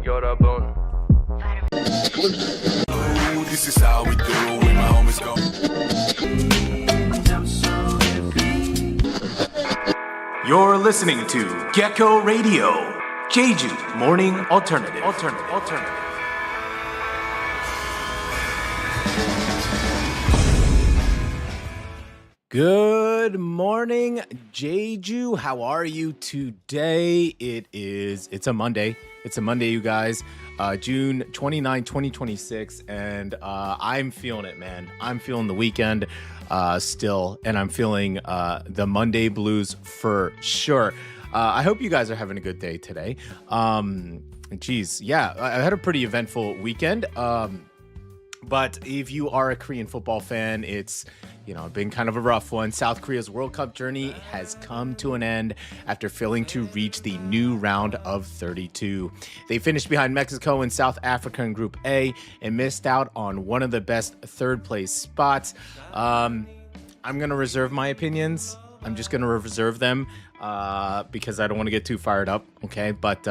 여러분. This is how we do when my homies go. You're listening to Gecko Radio, Jeju Morning Alternative. Good morning, Jeju. How are you today? It's a Monday. It's a Monday, you guys. June 29, 2026, and I'm feeling it, man. I'm feeling the weekend still, and I'm feeling the Monday blues for sure. I hope you guys are having a good day today. Geez, yeah, I had a pretty eventful weekend. But if you are a Korean football fan, it's been kind of a rough one. South Korea's World Cup journey has come to an end after failing to reach the new round of 32. They finished behind Mexico and South Africa in Group A and missed out on one of the best third place spots. I'm going to reserve my opinions. I'm just going to reserve them because I don't want to get too fired up, okay? But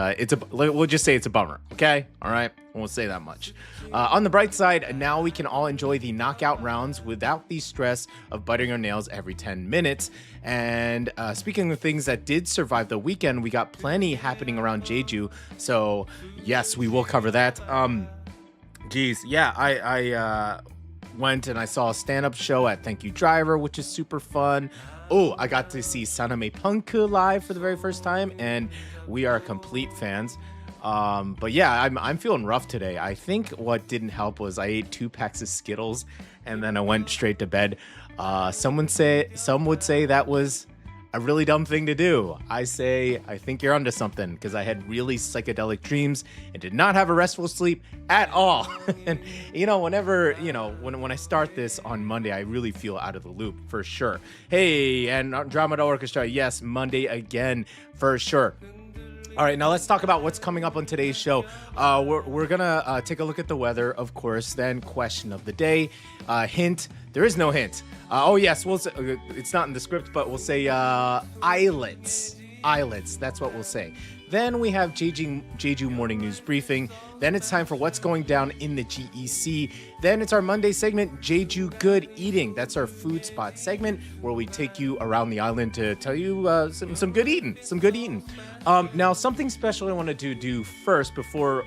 we'll just say it's a bummer, okay? All right? I won't say that much. On the bright side, now we can all enjoy the knockout rounds without the stress of biting our nails every 10 minutes. And speaking of things that did survive the weekend, we got plenty happening around Jeju. So, yes, we will cover that. I went and I saw a stand-up show at Thank You Driver, which is super fun. Oh, I got to see Saname Punk live for the very first time, and we are complete fans. But yeah, I'm feeling rough today. I think what didn't help was I ate 2 packs of Skittles, and then I went straight to bed. Some would say that was a really dumb thing to do. I think you're onto something, because I had really psychedelic dreams and did not have a restful sleep at all. And when I start this on Monday, I really feel out of the loop for sure. Hey, and Andromeda Orchestra, yes, Monday again for sure. All right, now let's talk about what's coming up on today's show. We're gonna take a look at the weather, of course, then question of the day. Hint, there is no hint. Yes, we'll say, it's not in the script, but we'll say islets. Islets, that's what we'll say. Then we have Jeju Morning News Briefing. Then it's time for what's going down in the GEC. Then it's our Monday segment, Jeju Good Eating. That's our food spot segment where we take you around the island to tell you some good eating. Now, something special I want to do first before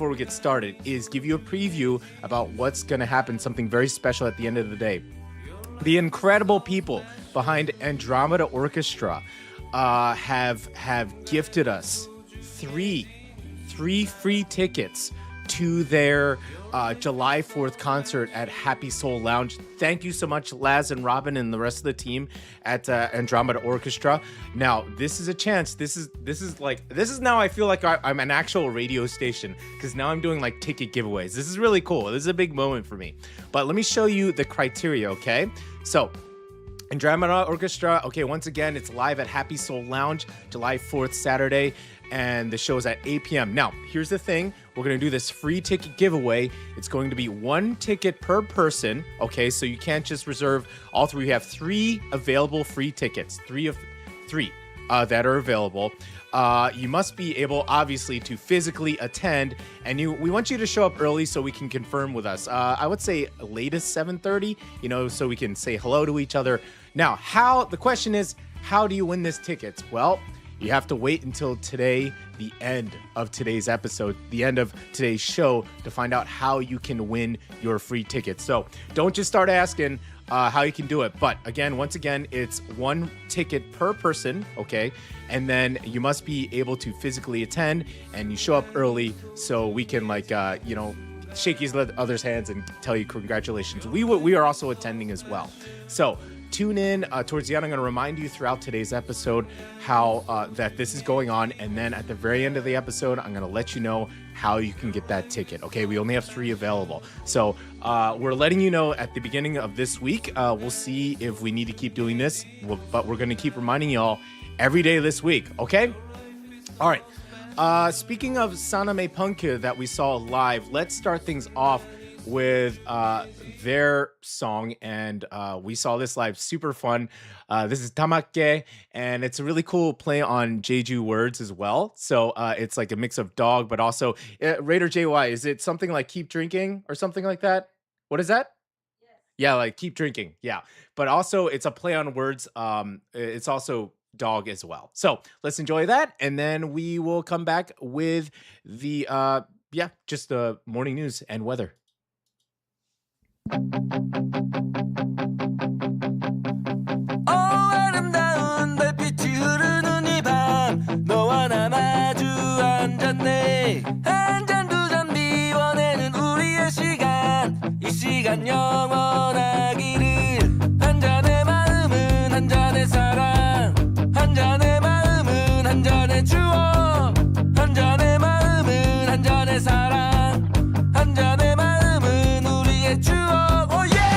we get started is give you a preview about what's going to happen, something very special at the end of the day. The incredible people behind Andromeda Orchestra have gifted us three free tickets to their July 4th concert at Happy Soul Lounge. Thank you so much, Laz and Robin and the rest of the team at Andromeda Orchestra. Now, this is a chance. This is now I feel like I'm an actual radio station, because now I'm doing like ticket giveaways. This is really cool. This is a big moment for me. But let me show you the criteria, okay? So, Andromeda Orchestra, okay, once again, it's live at Happy Soul Lounge, July 4th, Saturday, and the show's at 8 p.m. Now, here's the thing. We're going to do this free ticket giveaway. It's going to be 1 ticket per person, okay? So you can't just reserve all 3. We have 3 available free tickets, 3 that are available. You must be able, obviously, to physically attend, and we want you to show up early so we can confirm with us. I would say latest 7:30, so we can say hello to each other. Now, the question is, how do you win this ticket? Well, you have to wait until today, the end of today's episode, the end of today's show, to find out how you can win your free tickets. So don't just start asking how you can do it. But once again, it's 1 ticket per person, okay? And then you must be able to physically attend, and you show up early so we can shake each other's hands and tell you congratulations. We are also attending as well. So tune in towards the end. I'm going to remind you throughout today's episode how that this is going on, and then at the very end of the episode, I'm going to let you know how you can get that ticket. Okay, we only have 3 available, so we're letting you know at the beginning of this week. We'll see if we need to keep doing this, but we're going to keep reminding y'all every day this week. Okay, all right. Speaking of Saname Punk that we saw live, let's start things off with their song, and we saw this live. Super fun. This is Tamake, and it's a really cool play on Jeju words as well. So it's like a mix of dog, but also Raider JY. Is it something like keep drinking or something like that? What is that? Yeah, like keep drinking. Yeah. But also it's a play on words. It's also dog as well. So let's enjoy that. And then we will come back with the just the morning news and weather. 아름다운 달빛이 흐르는 이 밤 너와 나 마주 앉았네 한 잔 두 잔 비워내는 우리의 시간 이 시간 영원하기를 한 잔의 마음은 한 잔의 사랑 한 잔의 마음은 한 잔의 추억 한 잔의 마음은 한 잔의 사랑 한 잔의 마음은 우리의 추억 oh yeah!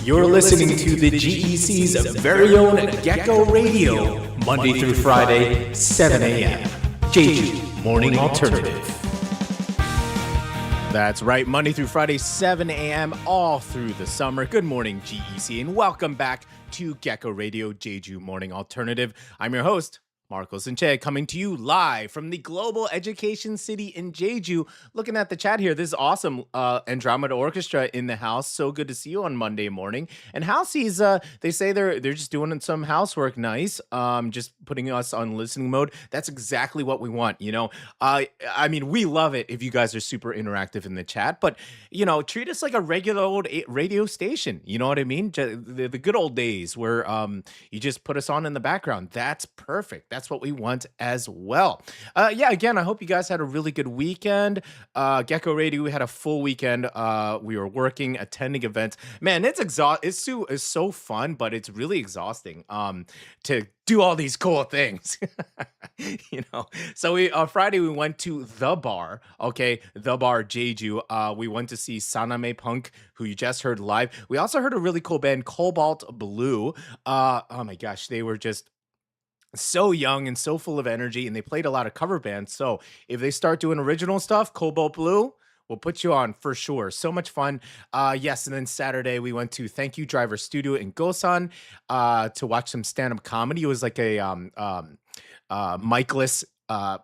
You're listening to the GEC's very own Gecko Radio, Monday through Friday, 7 a.m. Jeju Morning Alternative. That's right, Monday through Friday, 7 a.m. all through the summer. Good morning, GEC, and welcome back to Gecko Radio, Jeju Morning Alternative. I'm your host, Marcos and Che, coming to you live from the global education city in Jeju. Looking at the chat here, this is awesome. Andromeda Orchestra in the house. So good to see you on Monday morning. And Housey's, they say they're just doing some housework. Nice. Just putting us on listening mode. That's exactly what we want. You know, I mean, we love it if you guys are super interactive in the chat. But you know, treat us like a regular old radio station. You know what I mean? The good old days where you just put us on in the background. That's perfect. that's what we want as well. Yeah, again, I hope you guys had a really good weekend. Gecko Radio, we had a full weekend. We were working, attending events. Man, it's so fun, but it's really exhausting to do all these cool things. So we on Friday we went to the bar, okay, the bar Jeju. We went to see Saname Punk, who you just heard live. We also heard a really cool band, Cobalt Blue. Oh my gosh, they were just so young and so full of energy, and they played a lot of cover bands. So if they start doing original stuff, Cobalt Blue will put you on for sure. So much fun. Yes, and then Saturday we went to Thank You Driver Studio in Gosan to watch some stand-up comedy. It was like a mic-less I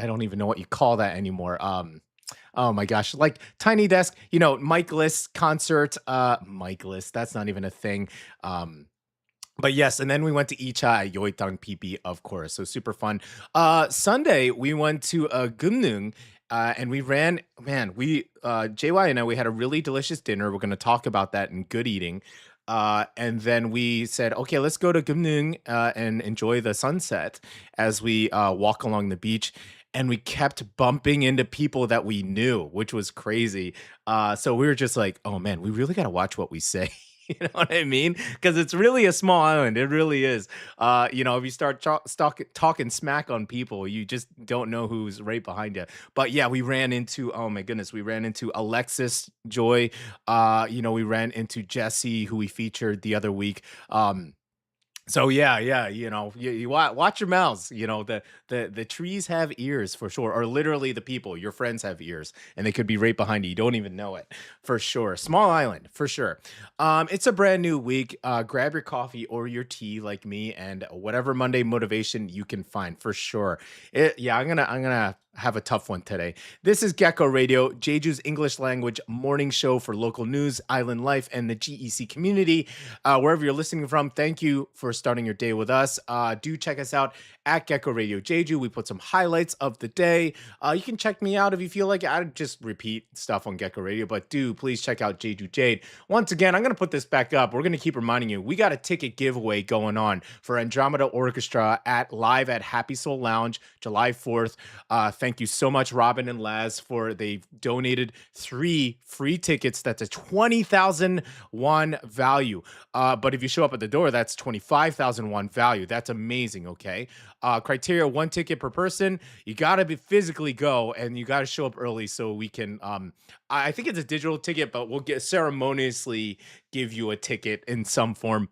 don't even know what you call that anymore. Oh my gosh, like Tiny Desk, mic-less concert. Mic-less, that's not even a thing. But yes, and then we went to Icha Yoitang PP, of course. So super fun. Sunday we went to Gumnung. And we ran, man, JY and I, we had a really delicious dinner. We're going to talk about that in good eating. And then we said, okay, let's go to Gumnung and enjoy the sunset as we walk along the beach. And we kept bumping into people that we knew, which was crazy. So we were just like, oh man, we really got to watch what we say. You know what I mean? Because it's really a small island. It really is. If you start talking smack on people, you just don't know who's right behind you. But yeah, we ran into, oh my goodness, we ran into Alexis Joy. We ran into Jesse, who we featured the other week. So yeah, you watch your mouths. The trees have ears for sure, or literally the people, your friends have ears, and they could be right behind you. You don't even know it for sure. Small island for sure. It's a brand new week. Grab your coffee or your tea like me, and whatever Monday motivation you can find for sure. I'm gonna have a tough one today. This is Gecko Radio, Jeju's English language morning show for local news, island life, and the GEC community. Wherever you're listening from, thank you for starting your day with us. Do check us out at Gecko Radio Jeju. We put some highlights of the day. You can check me out if you feel like it. I just repeat stuff on Gecko Radio, but do please check out Jeju Jade. Once again, I'm going to put this back up. We're going to keep reminding you, we got a ticket giveaway going on for Andromeda Orchestra live at Happy Soul Lounge, July 4th. Thank you so much, Robin and Laz, they've donated 3 free tickets. That's a 20,000 won value. But if you show up at the door, that's 25,000 won value. That's amazing, okay? Criteria, 1 ticket per person. You got to physically go, and you got to show up early so we can, I think it's a digital ticket, but we'll ceremoniously give you a ticket in some form.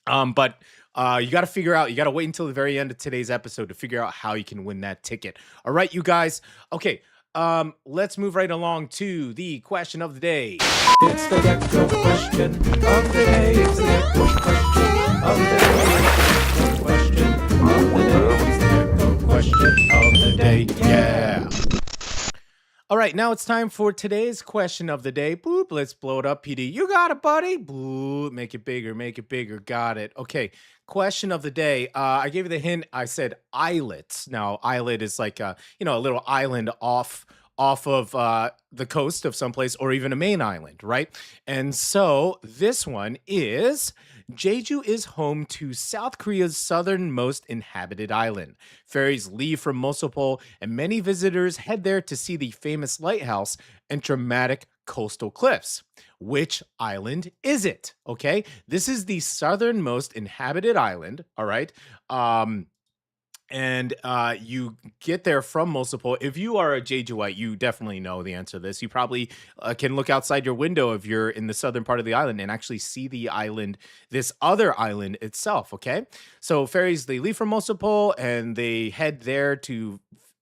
But you got to wait until the very end of today's episode to figure out how you can win that ticket. All right, you guys. Okay, let's move right along to the question of the day. It's the Gecko question of the day. It's the Gecko question of the day. Question of the day. It's the Gecko question of the day. Yeah. All right, now it's time for today's question of the day. Boop, let's blow it up, PD. You got it, buddy. Boop, make it bigger, make it bigger. Got it. Okay, question of the day. I gave you the hint. I said islets. Now, islet is like a little island off of the coast of someplace, or even a main island, right? And so this one is Jeju is home to South Korea's southernmost inhabited island. Ferries leave from Mosopol, and many visitors head there to see the famous lighthouse and dramatic coastal cliffs. Which island is it? Okay, this is the southernmost inhabited island, all right? And you get there from Mosopol. If you are a Jejuite, you definitely know the answer to this. You probably can look outside your window if you're in the southern part of the island and actually see the island, this other island itself, okay? So ferries, they leave from Mosopol and they head there to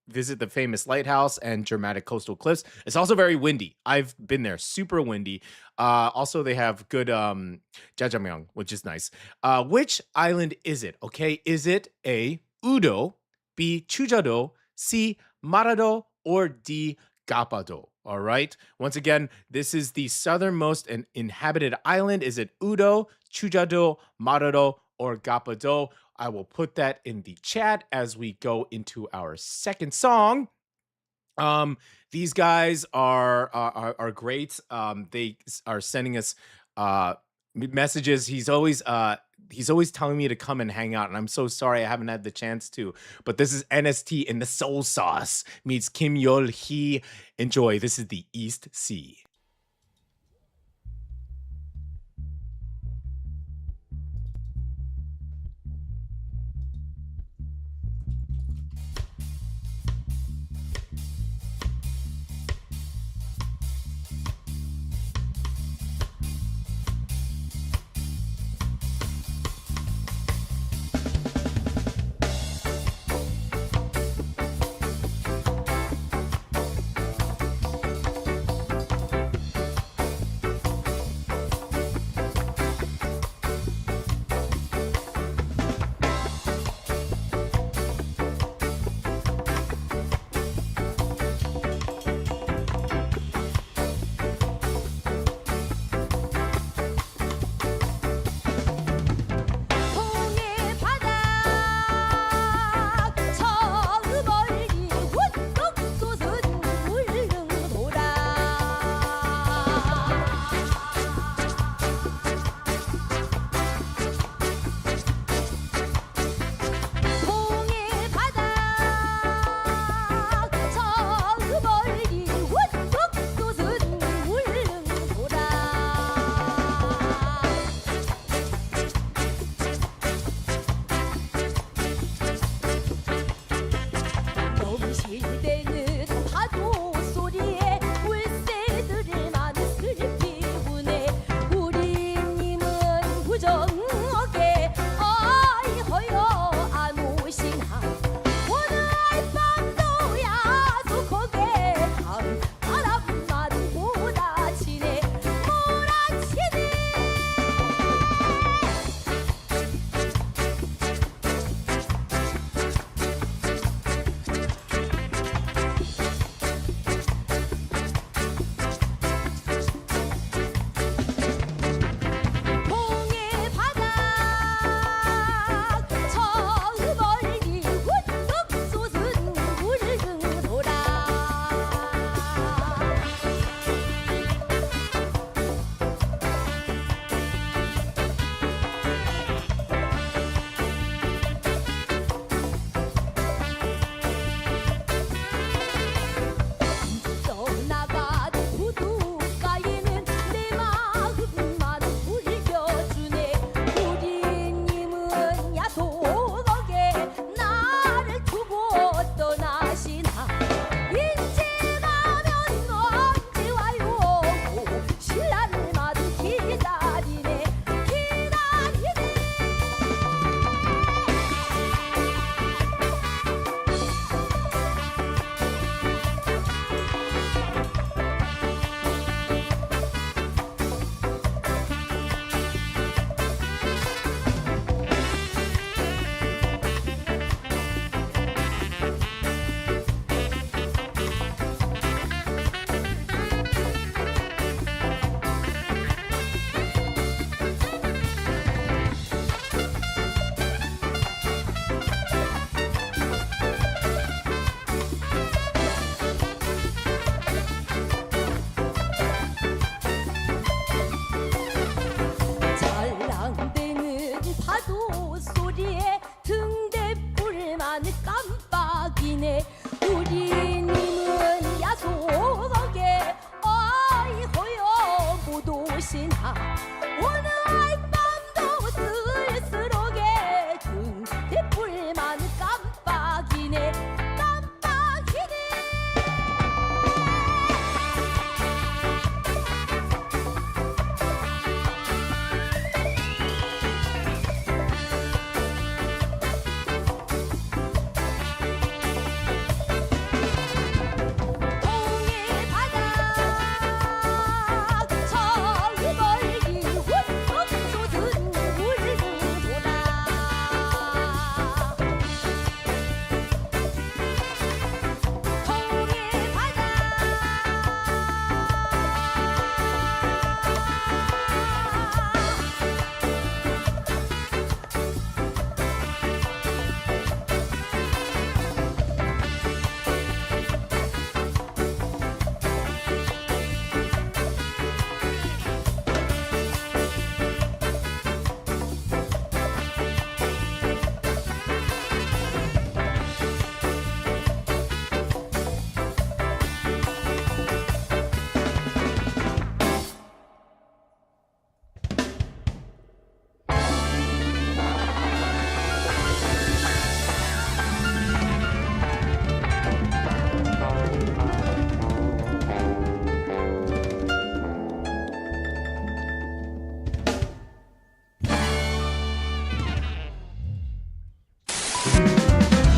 visit the famous lighthouse and dramatic coastal cliffs. It's also very windy. I've been there, super windy. Also, they have good jjajangmyeon, which is nice. Which island is it, okay? Is it A, Udo, B, Chujado, C, Marado, or D, Gapado? All right. Once again, this is the southernmost inhabited island. Is it Udo, Chujado, Marado, or Gapado? I will put that in the chat as we go into our second song. These guys are great. They are sending us messages. He's always telling me to come and hang out, and I'm so sorry I haven't had the chance to. But this is NST in the Soul Sauce meets Kim Yulhee. Enjoy. This is the East Sea.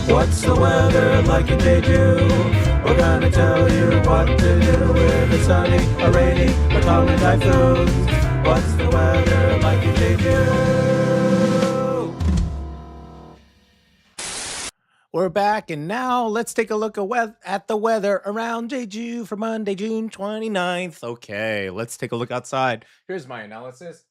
What's the weather like in Jeju? We're gonna tell you what to do if it's sunny or rainy or calm and typhoons. What's the weather like in Jeju? We're back, and now let's take a look at the weather around Jeju for Monday, June 29th. Okay, let's take a look outside. Here's my analysis.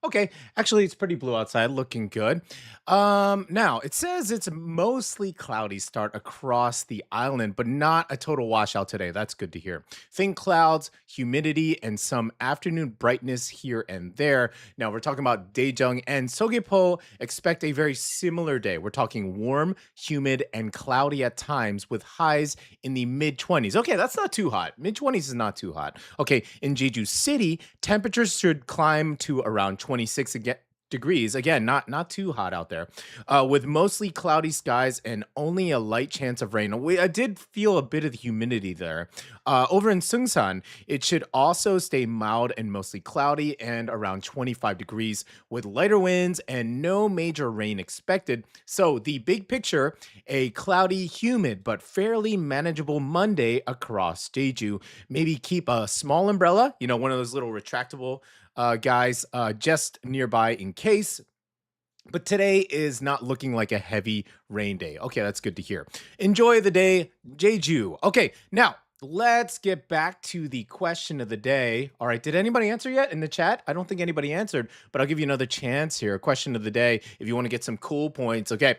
Okay, actually, it's pretty blue outside, looking good. Now, it says it's mostly cloudy start across the island, but not a total washout today. That's good to hear. Thin clouds, humidity, and some afternoon brightness here and there. Now, we're talking about Daejeong and Seogwipo. Expect a very similar day. We're talking warm, humid, and cloudy at times with highs in the mid-20s. Okay, that's not too hot. Mid-20s is not too hot. Okay, in Jeju City, temperatures should climb to around 26 degrees. Again, not too hot out there. With mostly cloudy skies and only a light chance of rain. I did feel a bit of the humidity there. Over in Seungsan, it should also stay mild and mostly cloudy and around 25 degrees with lighter winds and no major rain expected. So the big picture, a cloudy, humid, but fairly manageable Monday across Jeju. Maybe keep a small umbrella, one of those little retractable guys just nearby in case. But today is not looking like a heavy rain day. Okay, that's good to hear. Enjoy the day, Jeju. Okay, now let's get back to the question of the day. All right, did anybody answer yet in the chat? I don't think anybody answered, but I'll give you another chance here. Question of the day, if you want to get some cool points. Okay,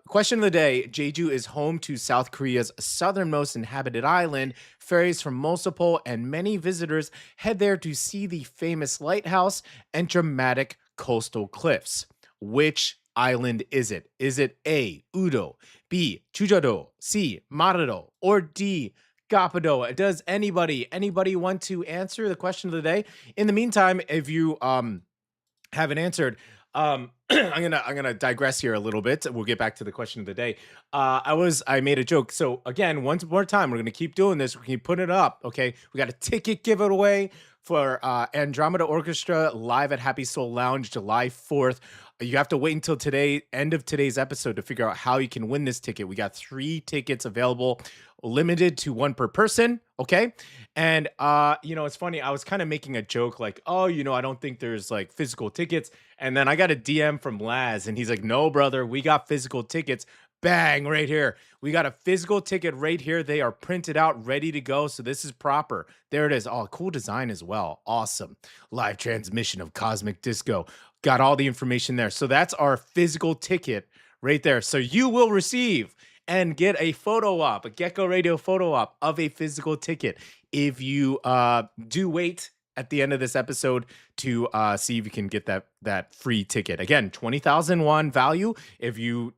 question of the day. Jeju is home to South Korea's southernmost inhabited island. Ferries from Mosopol and many visitors head there to see the famous lighthouse and dramatic coastal cliffs. Which island is it? Is it A, Udo, B, Chujado, C, Marado, or D, Gapado? Does anybody want to answer the question of the day? In the meantime, if you haven't answered, I'm gonna digress here a little bit. We'll get back to the question of the day. I made a joke. So again, once more time, we're gonna keep doing this. We keep putting it up. Okay, we got a ticket giveaway for Andromeda Orchestra live at Happy Soul Lounge, July 4th. You have to wait until end of today's episode to figure out how you can win this ticket. We got 3 tickets available, limited to 1 per person. Okay. And, it's funny. I was kind of making a joke like, I don't think there's like physical tickets. And then I got a DM from Laz and he's like, no, brother, we got physical tickets. Bang, right here. We got a physical ticket right here. They are printed out, ready to go. So this is proper. There it is. Oh, cool design as well. Awesome. Live transmission of Cosmic Disco. Got all the information there. So that's our physical ticket right there. So you will receive and get a photo op, a Gecko Radio photo op of a physical ticket. If you do wait at the end of this episode to see if you can get that free ticket. Again, 20,000 won value. If you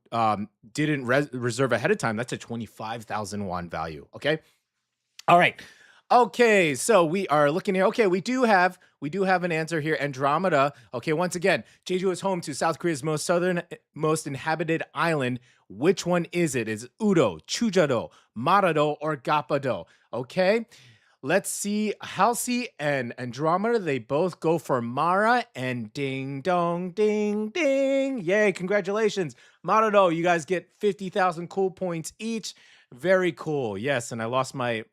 didn't reserve ahead of time, that's a 25,000 won value. Okay. All right. Okay, so we are looking here. Okay, we do have an answer here. Andromeda. Okay, once again, Jeju is home to South Korea's most inhabited island. Which one is it? Is it Udo, Chujado, Marado, or Gapado? Okay, let's see. Halsey and Andromeda, they both go for Mara, and ding dong, ding ding. Yay, congratulations. Marado, you guys get 50,000 cool points each. Very cool. Yes, and I lost my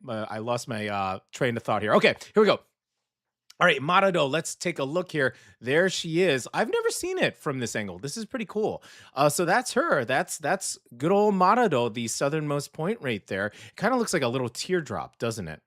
train of thought here. Okay, here we go. All right, Marado, let's take a look here. There she is. I've never seen it from this angle. This is pretty cool. So that's her. That's good old Marado, the southernmost point right there. Kind of looks like a little teardrop, doesn't it?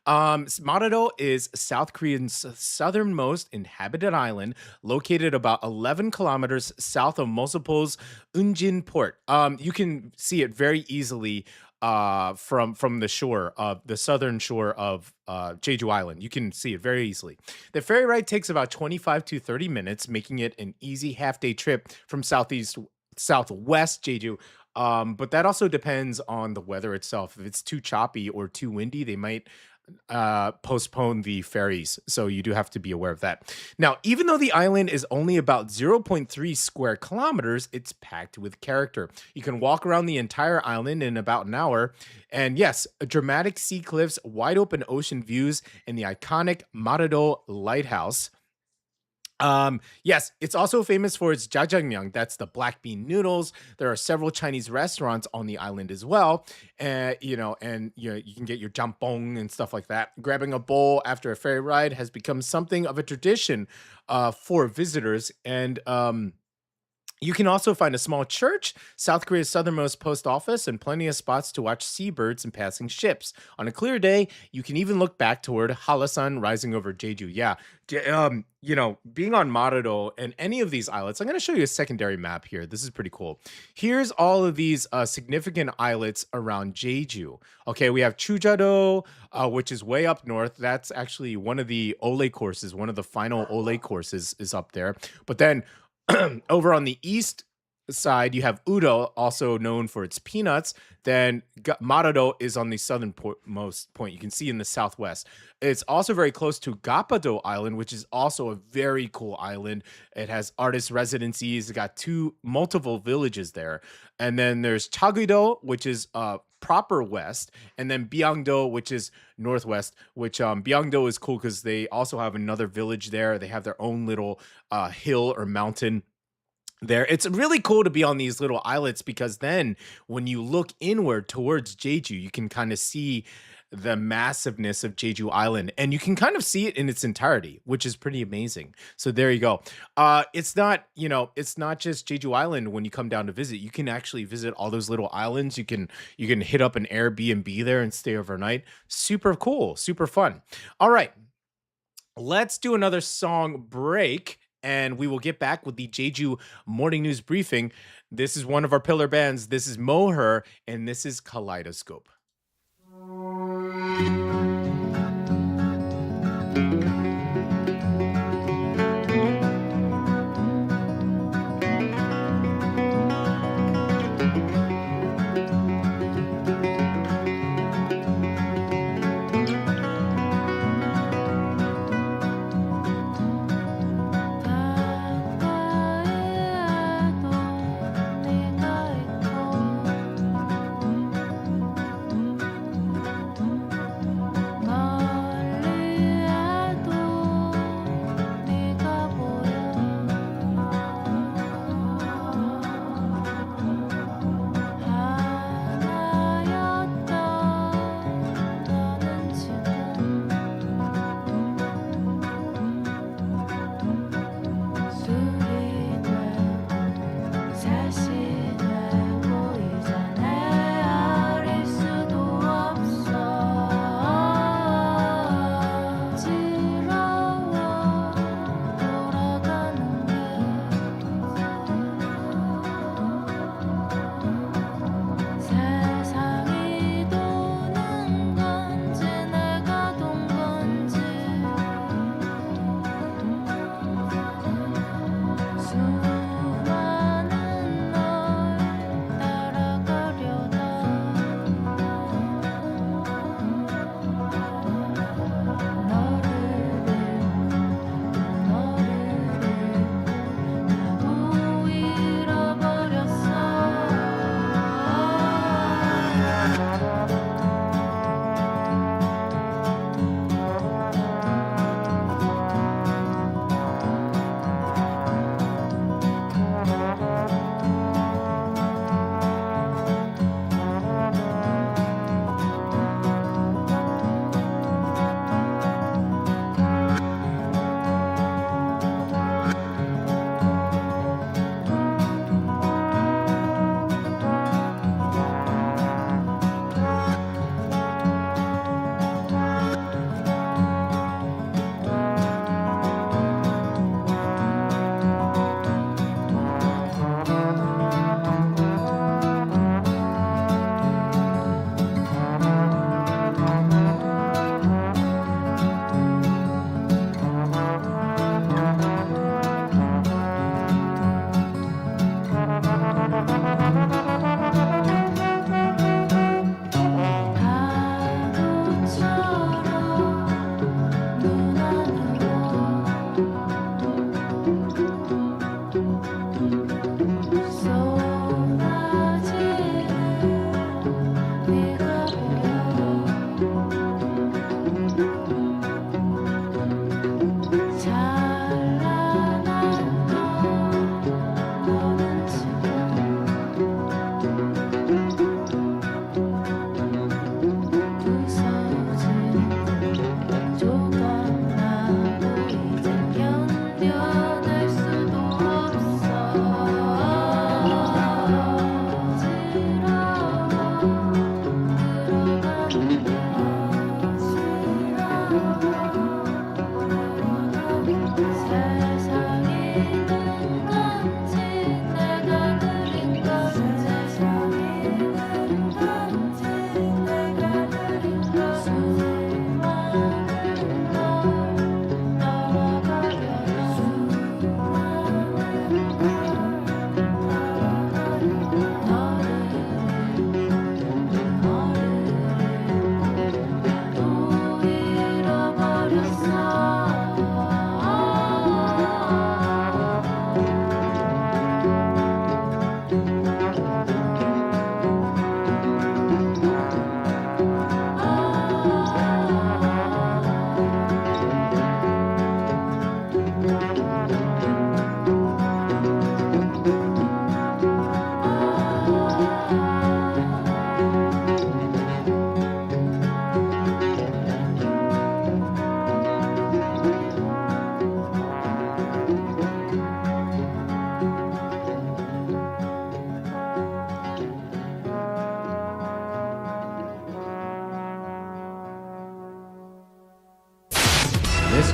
Marado is South Korea's southernmost inhabited island, located about 11 kilometers south of Mosopol's Unjin port. You can see it very easily from the shore of the southern shore of Jeju Island. You can see it very easily. The ferry ride takes about 25 to 30 minutes, making it an easy half-day trip from southwest Jeju. But that also depends on the weather itself. If it's too choppy or too windy, they might postpone the ferries. So you do have to be aware of that. Now, even though the island is only about 0.3 square kilometers, it's packed with character. You can walk around the entire island in about an hour. And yes, dramatic sea cliffs, wide open ocean views, and the iconic Marado Lighthouse Yes, it's also famous for its jjajangmyeon. That's the black bean noodles. There are several Chinese restaurants on the island as well. And you can get your jampong and stuff like that. Grabbing a bowl after a ferry ride has become something of a tradition for visitors. And you can also find a small church, South Korea's southernmost post office, and plenty of spots to watch seabirds and passing ships. On a clear day, you can even look back toward Halasan rising over Jeju. Yeah, being on Marudo and any of these islets, I'm going to show you a secondary map here. This is pretty cool. Here's all of these significant islets around Jeju. Okay, we have Chujado, which is way up north. That's actually one of the Ole courses. One of the final Ole courses is up there. But then over on the east side, you have Udo, also known for its peanuts. Then Marudo is on the southernmost point. You can see in the southwest. It's also very close to Gapado Island, which is also a very cool island. It has artist residencies. It's got multiple villages there. And then there's Chagido, which is proper west, and then Byangdo, which is northwest. Which Byangdo is cool because they also have another village there. They have their own little hill or mountain there. It's really cool to be on these little islets because then when you look inward towards Jeju, you can kind of see the massiveness of Jeju Island, and you can kind of see it in its entirety, which is pretty amazing. So there you go. It's not just Jeju Island when you come down to visit. You can actually visit all those little islands. You can hit up an Airbnb there and stay overnight. Super cool, super fun. All right. Let's do another song break, and we will get back with the Jeju Morning News Briefing. This is one of our pillar bands. This is Moher, and this is Kaleidoscope.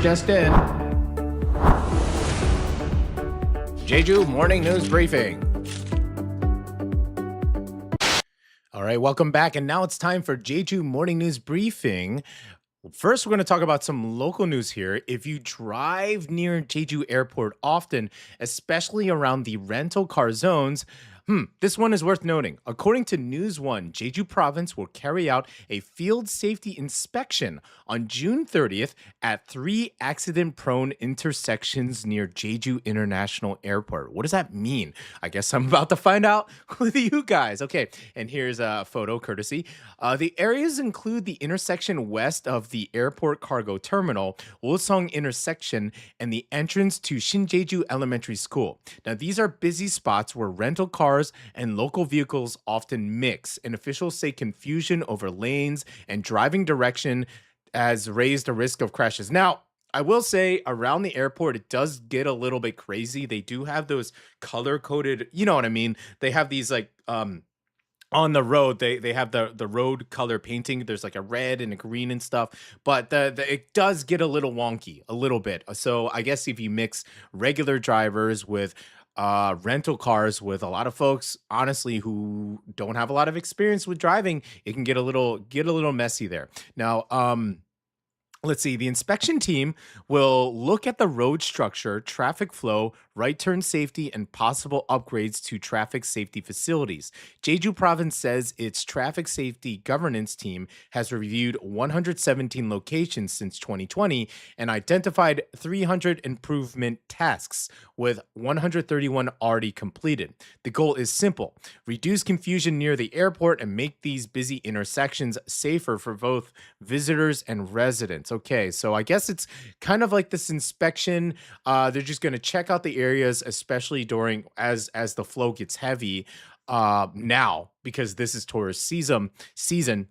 just in. Jeju Morning News Briefing. All right, welcome back. And now it's time for Jeju Morning News Briefing. First, we're going to talk about some local news here. If you drive near Jeju Airport often, especially around the rental car zones, this one is worth noting. According to News One, Jeju Province will carry out a field safety inspection on June 30th at 3 accident-prone intersections near Jeju International Airport. What does that mean? I guess I'm about to find out with you guys. Okay, and here's a photo courtesy. The areas include the intersection west of the airport cargo terminal, Wolsong intersection, and the entrance to Shinjeju Elementary School. Now, these are busy spots where rental cars and local vehicles often mix, and officials say confusion over lanes and driving direction has raised the risk of crashes. Now, I will say around the airport, it does get a little bit crazy. They do have those color-coded, you know what I mean? They have these like on the road, they have the road color painting. There's like a red and a green and stuff, but it does get a little wonky, a little bit. So I guess if you mix regular drivers with rental cars with a lot of folks, honestly, who don't have a lot of experience with driving, it can get a little messy there. Now, let's see. The inspection team will look at the road structure, traffic flow, right turn safety, and possible upgrades to traffic safety facilities. Jeju Province says its traffic safety governance team has reviewed 117 locations since 2020 and identified 300 improvement tasks, with 131 already completed. The goal is simple: reduce confusion near the airport and make these busy intersections safer for both visitors and residents. Okay, so I guess it's kind of like this inspection. They're just going to check out the areas, especially during as the flow gets heavy now, because this is tourist season.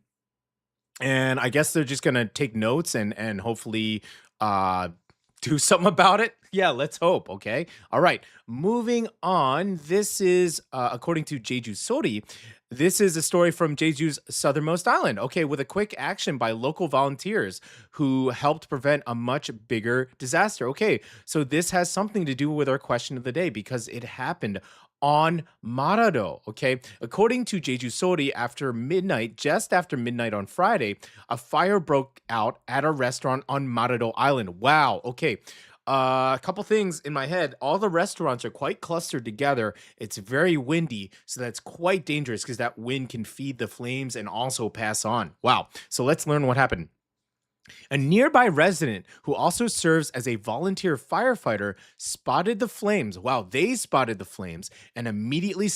And I guess they're just going to take notes and hopefully do something about it. Yeah, let's hope. Okay. All right. Moving on. This is, according to Jeju Sori, this is a story from Jeju's southernmost island. Okay, with a quick action by local volunteers who helped prevent a much bigger disaster. Okay, so this has something to do with our question of the day because it happened on Marado. Okay, according to Jeju Sori, just after midnight on Friday, a fire broke out at a restaurant on Marado Island. Wow. Okay. A couple things in my head. All the restaurants are quite clustered together. It's very windy, so that's quite dangerous because that wind can feed the flames and also pass on. Wow. So let's learn what happened. A nearby resident who also serves as a volunteer firefighter spotted the flames. Wow, they spotted the flames and immediately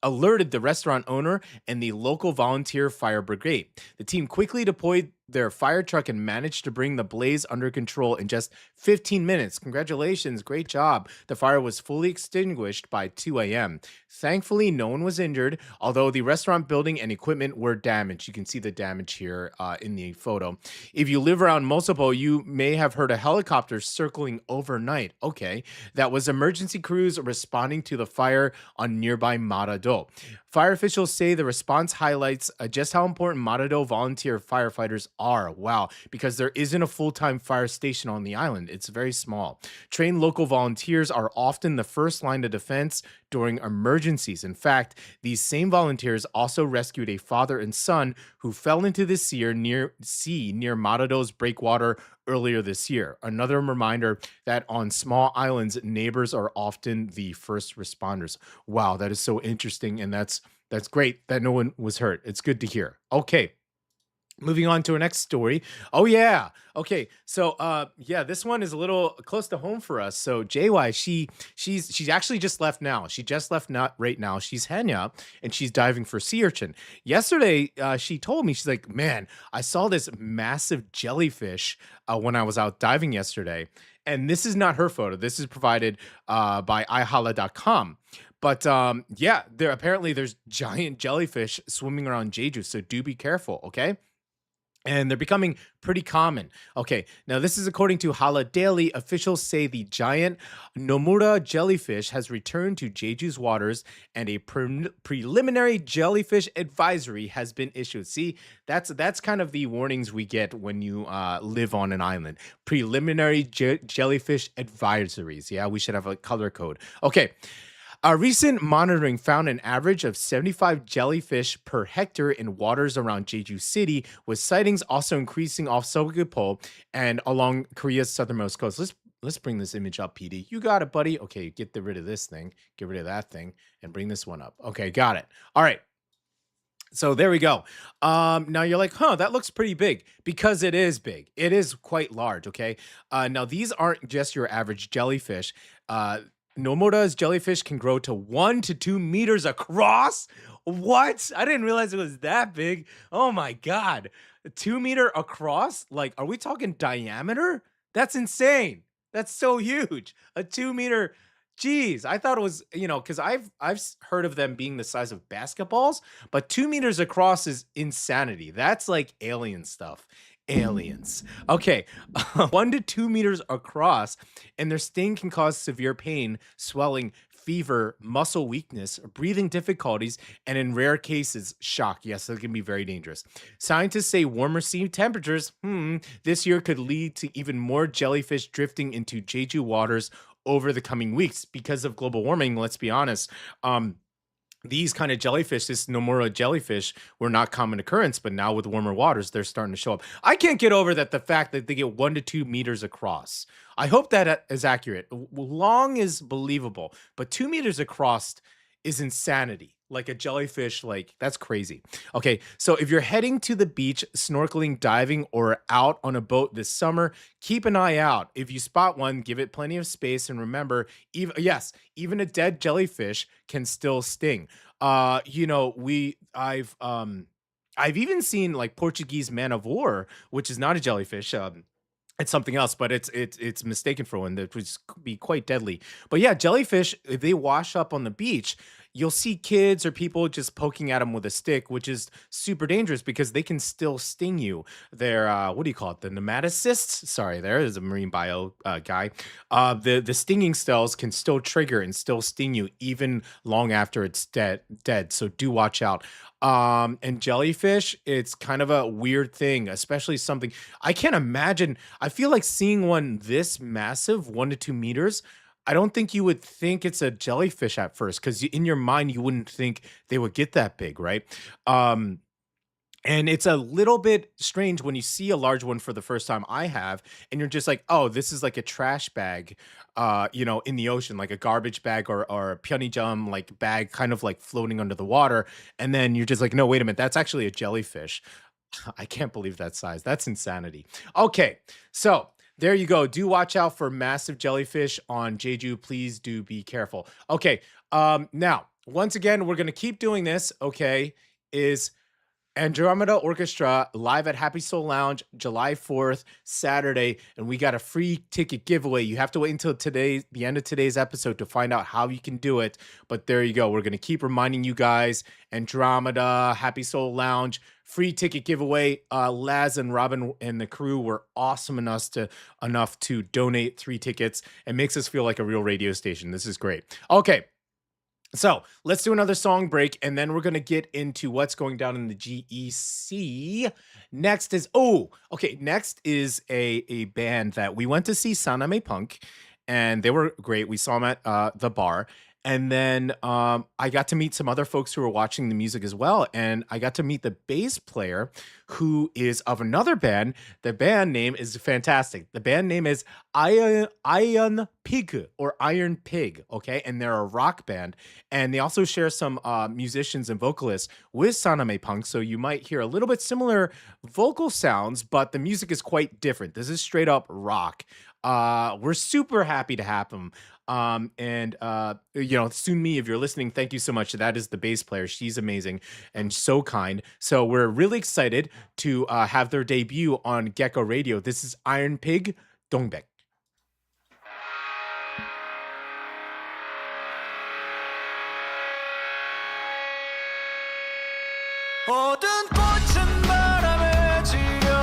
alerted the restaurant owner and the local volunteer fire brigade. The team quickly deployed their fire truck and managed to bring the blaze under control in just 15 minutes. Congratulations, great job. The fire was fully extinguished by 2 a.m. Thankfully, no one was injured, although the restaurant building and equipment were damaged. You can see the damage here in the photo. If you live around Mosopo, you may have heard a helicopter circling overnight. Okay, that was emergency crews responding to the fire on nearby Marado. Fire officials say the response highlights just how important Marado volunteer firefighters are. Wow, because there isn't a full-time fire station on the island. It's very small. Trained local volunteers are often the first line of defense during emergencies. In fact, these same volunteers also rescued a father and son who fell into the sea near Marado's breakwater earlier this year. Another reminder that on small islands, neighbors are often the first responders. Wow, that is so interesting, and that's great that no one was hurt. It's good to hear. Okay. Moving on to our next story. Oh yeah. Okay. So this one is a little close to home for us. So JY, she's actually just left now. She just left not right now. She's Hanya and she's diving for sea urchin. Yesterday, she told me, she's like, man, I saw this massive jellyfish when I was out diving yesterday. And this is not her photo. This is provided by ihala.com. But there's giant jellyfish swimming around Jeju. So do be careful, okay? and they're becoming pretty common. Okay, now this is according to Hala Daily. Officials say the giant Nomura jellyfish has returned to Jeju's waters, and a preliminary jellyfish advisory has been issued. See, that's kind of the warnings we get when you live on an island. Preliminary jellyfish advisories. Yeah, we should have a color code. Okay. A recent monitoring found an average of 75 jellyfish per hectare in waters around Jeju City, with sightings also increasing off Seogwipo and along Korea's southernmost coast. Let's bring this image up, PD. You got it, buddy. Okay, get rid of this thing, get rid of that thing, and bring this one up. Okay, got it. All right. So there we go. Now you're like, huh, that looks pretty big, because it is big. It is quite large. Okay. Now these aren't just your average jellyfish. Nomura's jellyfish can grow to 1 to 2 meters across. What? I didn't realize it was that big. Oh my God. 2 meter across? Like, are we talking diameter? That's insane. That's so huge. A 2 meter. Geez, I thought it was, because I've heard of them being the size of basketballs, but 2 meters across is insanity. That's like alien stuff. Aliens. Okay, 1 to 2 meters across, and their sting can cause severe pain, swelling, fever, muscle weakness, breathing difficulties, and in rare cases, shock. Yes, it can be very dangerous. Scientists say warmer sea temperatures this year could lead to even more jellyfish drifting into Jeju waters over the coming weeks because of global warming. Let's be honest. These kind of jellyfish, this Nomura jellyfish, were not common occurrence, but now with warmer waters, they're starting to show up. I can't get over the fact that they get 1 to 2 meters across. I hope that is accurate. Long is believable, but 2 meters across is insanity. Like a jellyfish, like that's crazy. Okay, so if you're heading to the beach, snorkeling, diving, or out on a boat this summer, keep an eye out. If you spot one, give it plenty of space, and remember, even a dead jellyfish can still sting. I've even seen like Portuguese man of war, which is not a jellyfish. It's something else, but it's mistaken for one that would be quite deadly. But yeah, jellyfish, if they wash up on the beach, you'll see kids or people just poking at them with a stick, which is super dangerous because they can still sting you. They're what do you call it? The nematocysts. Sorry, there is a marine bio guy. The stinging cells can still trigger and still sting you even long after it's dead. So do watch out. And jellyfish, it's kind of a weird thing, especially something I can't imagine. I feel like seeing one this massive, 1 to 2 meters. I don't think you would think it's a jellyfish at first, because in your mind you wouldn't think they would get that big, right? And it's a little bit strange when you see a large one for the first time. I have, and you're just like, oh, this is like a trash bag, in the ocean, like a garbage bag or a pyeonijum like bag, kind of like floating under the water. And then you're just like, no, wait a minute, that's actually a jellyfish. I can't believe that size. That's insanity. Okay, so there you go. Do watch out for massive jellyfish on Jeju. Please do be careful. Okay, now, once again, we're going to keep doing this, okay, is Andromeda Orchestra live at Happy Soul Lounge, July 4th, Saturday, and we got a free ticket giveaway. You have to wait until the end of today's episode to find out how you can do it, but there you go. We're going to keep reminding you guys, Andromeda, Happy Soul Lounge, free ticket giveaway. Laz and Robin and the crew were awesome enough to donate 3 tickets. It makes us feel like a real radio station. This is great. Okay. So let's do another song break, and then we're going to get into what's going down in the GEC. Next is a band that we went to see, Saname Punk, and they were great. We saw them at the bar. And then I got to meet some other folks who were watching the music as well. And I got to meet the bass player who is of another band. The band name is fantastic. The band name is Ironpig or Ironpig, okay? And they're a rock band. And they also share some musicians and vocalists with Saname Punk. So you might hear a little bit similar vocal sounds, but the music is quite different. This is straight up rock. We're super happy to have them. Soon-Mi, if you're listening, thank you so much. That is the bass player. She's amazing and so kind. So we're really excited to have their debut on Gecko Radio. This is Ironpig, Dongbek. 모든 꽃은 바람에 지려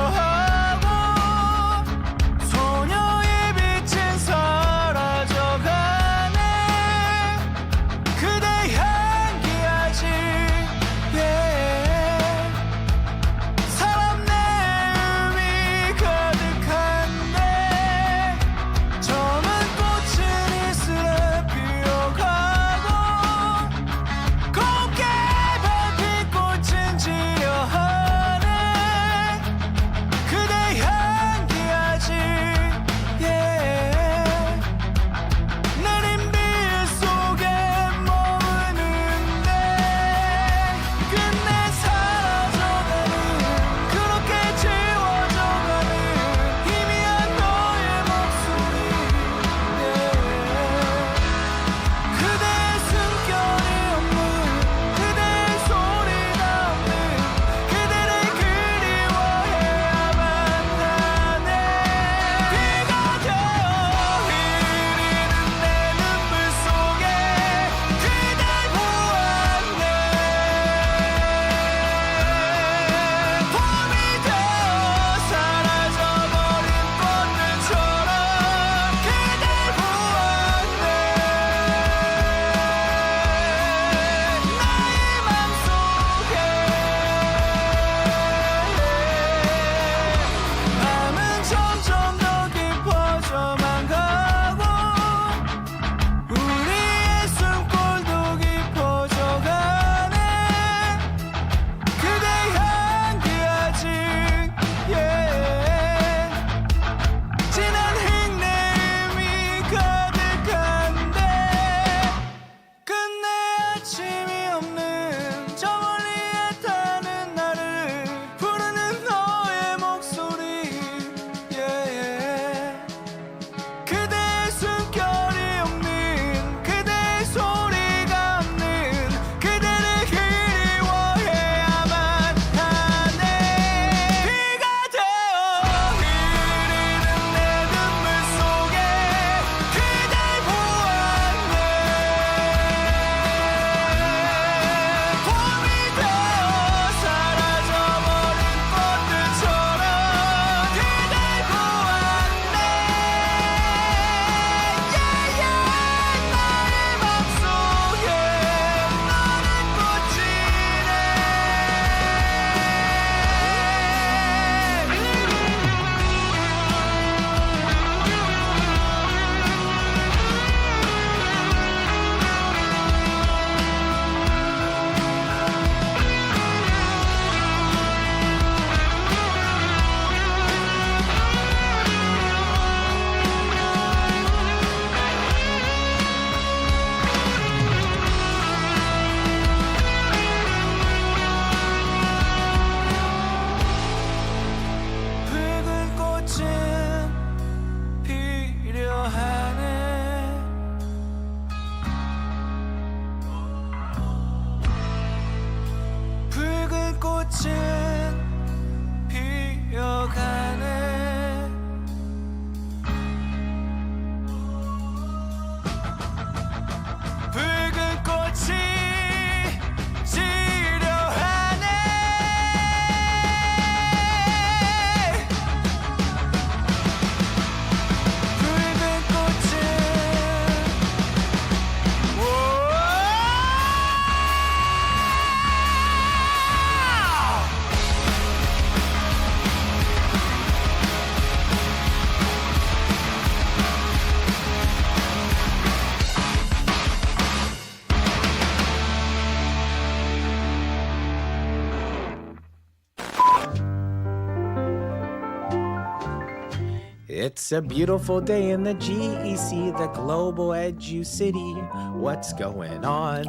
It's a beautiful day in the GEC, the Global Edu City. What's going on?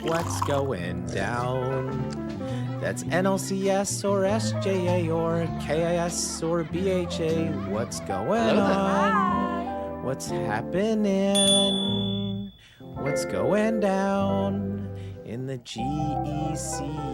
What's going down? That's NLCS or SJA or KIS or BHA. What's going on? What's happening? What's going down in the GEC?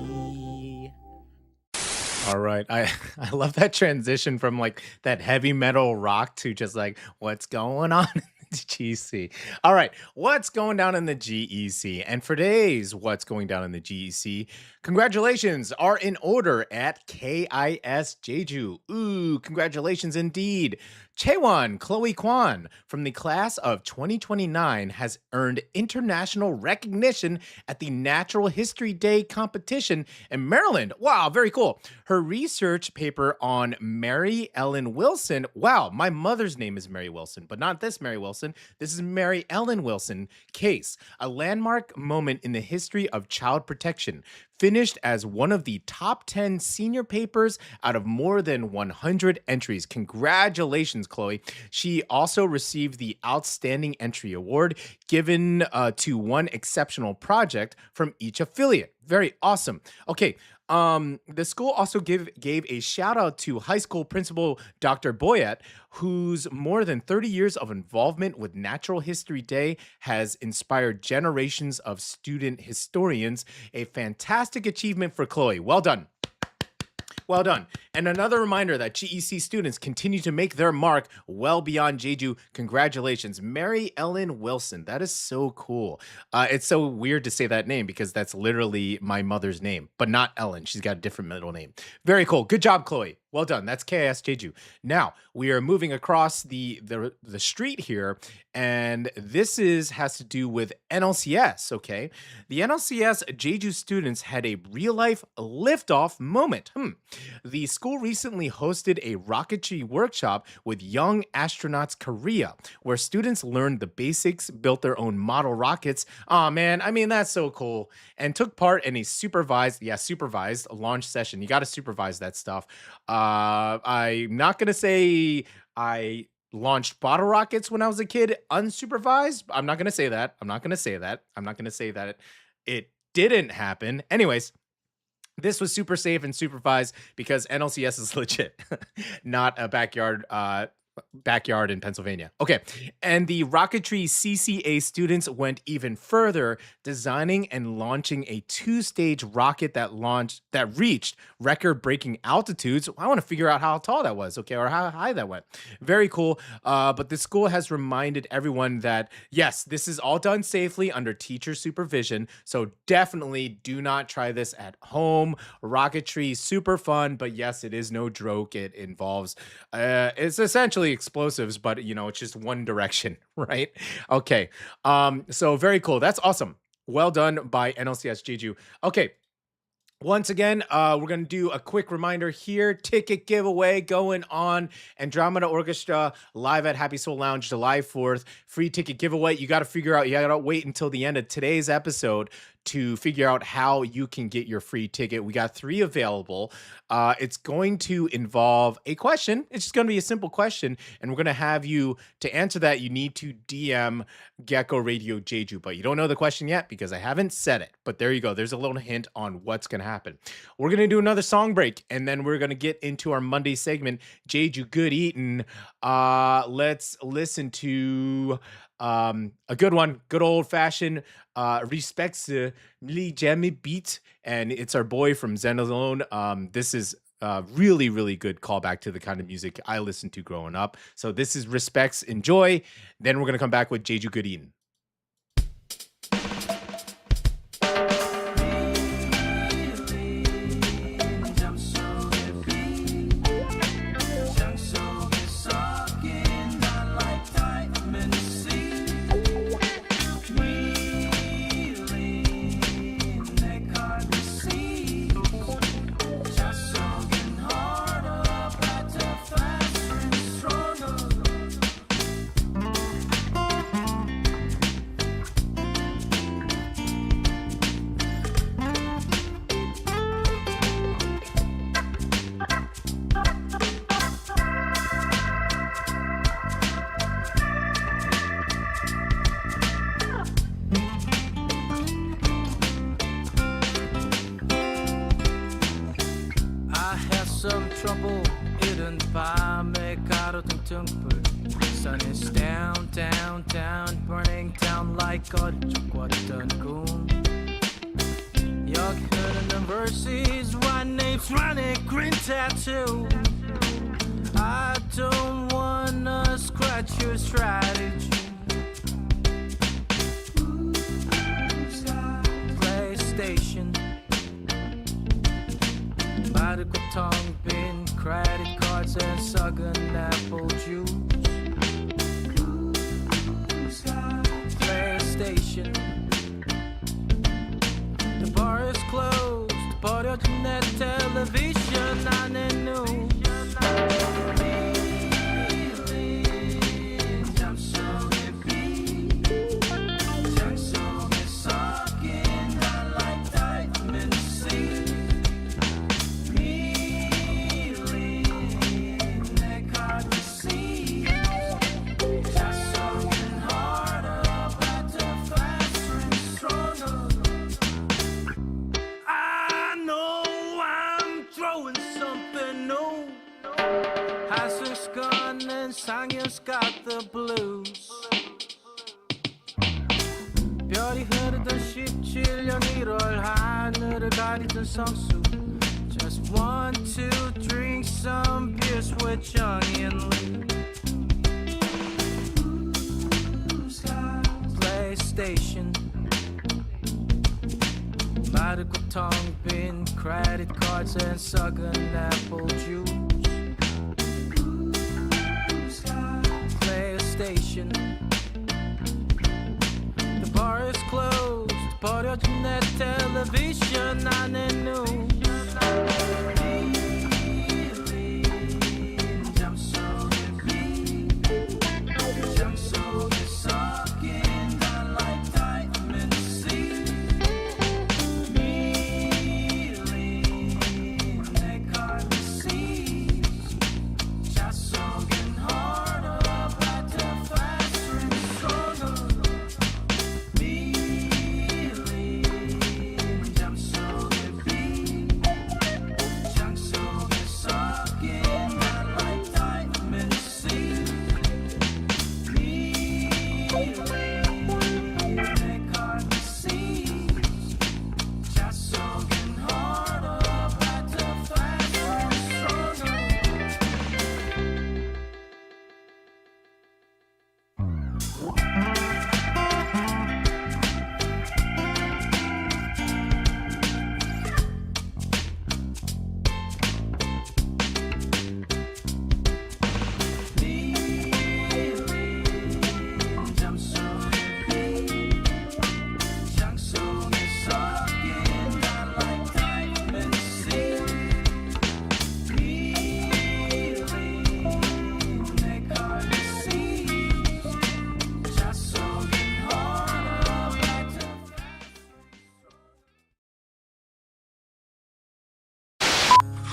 All right. I love that transition from like that heavy metal rock to just like what's going on in the GEC. All right. What's going down in the GEC? And for today's what's going down in the GEC, congratulations are in order at KIS Jeju. Ooh, congratulations indeed. Chaewon Chloe Kwan from the class of 2029 has earned international recognition at the Natural History Day competition in Maryland. Wow, very cool. Her research paper on Mary Ellen Wilson. Wow, my mother's name is Mary Wilson, but not this Mary Wilson. This is Mary Ellen Wilson case, a landmark moment in the history of child protection. Finished as one of the top 10 senior papers out of more than 100 entries. Congratulations, Chloe. She also received the Outstanding Entry Award given to one exceptional project from each affiliate. Very awesome. Okay. The school also gave a shout out to high school principal Dr. Boyette, whose more than 30 years of involvement with Natural History Day has inspired generations of student historians. A fantastic achievement for Chloe. Well done. Well done. And another reminder that GEC students continue to make their mark well beyond Jeju. Congratulations, Mary Ellen Wilson. That is so cool. It's so weird to say that name because that's literally my mother's name, but not Ellen. She's got a different middle name. Very cool. Good job, Chloe. Well done. That's KIS Jeju. Now we are moving across the street here, and this has to do with NLCS. Okay, the NLCS Jeju students had a real life liftoff moment. The school recently hosted a rocketry workshop with Young Astronauts Korea, where students learned the basics, built their own model rockets. Oh man, I mean that's so cool, and took part in a supervised launch session. You got to supervise that stuff. I'm not gonna say I launched bottle rockets when I was a kid unsupervised. I'm not gonna say that. I'm not gonna say that. It didn't happen. Anyways, this was super safe and supervised because NLCS is legit, not a backyard in Pennsylvania. Okay. And the rocketry CCA students went even further, designing and launching a 2-stage rocket that reached record-breaking altitudes. I want to figure out how tall that was, okay, or how high that went. Very cool. But the school has reminded everyone that, yes, this is all done safely under teacher supervision. So definitely do not try this at home. Rocketry, super fun, but yes, it is no joke. It involves, it's essentially explosives, but it's just one direction, right? Okay. So very cool. That's awesome. Well done by NLCS Jeju. Okay. Once again, we're going to do a quick reminder here. Ticket giveaway going on. Andromeda Orchestra live at Happy Soul Lounge July 4th. Free ticket giveaway. You got to wait until the end of today's episode to figure out how you can get your free ticket. We got 3 available. It's going to involve a question. It's just going to be a simple question, and we're going to have you, to answer that, you need to DM Gecko Radio Jeju, but you don't know the question yet because I haven't said it. But there you go. There's a little hint on what's going to happen. We're going to do another song break, and then we're going to get into our Monday segment, Jeju Good Eatin'. Let's listen to a good one, good old-fashioned Lispectre Lee Jammy beat, and it's our boy from Zenalone. This is really, really good callback to the kind of music I listened to growing up. So this is Respects, enjoy. Then we're gonna come back with Jeju Good Eatin'. trouble 이른 밤에 가로등 등불 Sun is down, down, down Burning down like 어리적었던 꿈 여기 흐르는 verses White names running green tattoo I don't wanna scratch your strategy PlayStation 마르고 텅 빈 credit cards and 썩은 apple juice PlayStation The bar is closed 버려진 내 television 안에 news 상현's got the blues 별이 흐르던 17년 1월 하늘을 가리던 성수 Just want to drink some beers with Johnny and Lee PlayStation 마르고 텅 빈 credit cards and 썩은 apple juice PlayStation The bar is closed 버려진 내 television 안에 news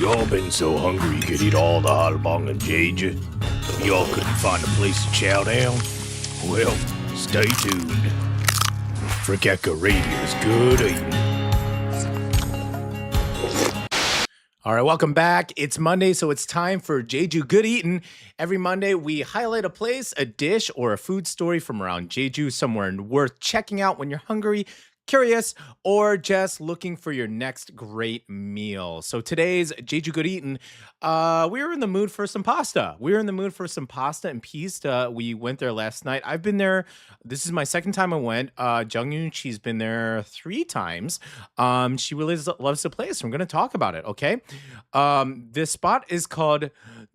Y'all been so hungry you could eat all the halbang in Jeju, but y'all couldn't find a place to chow down? Well, stay tuned. Frikeka Radio's good eating. All right, welcome back. It's Monday, so it's time for Jeju Good Eatin'. Every Monday, we highlight a place, a dish, or a food story from around Jeju, somewhere worth checking out when you're hungry, curious, or just looking for your next great meal. So today's Jeju Good Eatin', we were in the mood for some pasta. We were in the mood for some pasta and pizza. We went there last night. I've been there. This is my second time I went. Jungyoon, she's been there 3 times. She really loves the place. I'm going to talk about it, okay? This spot is called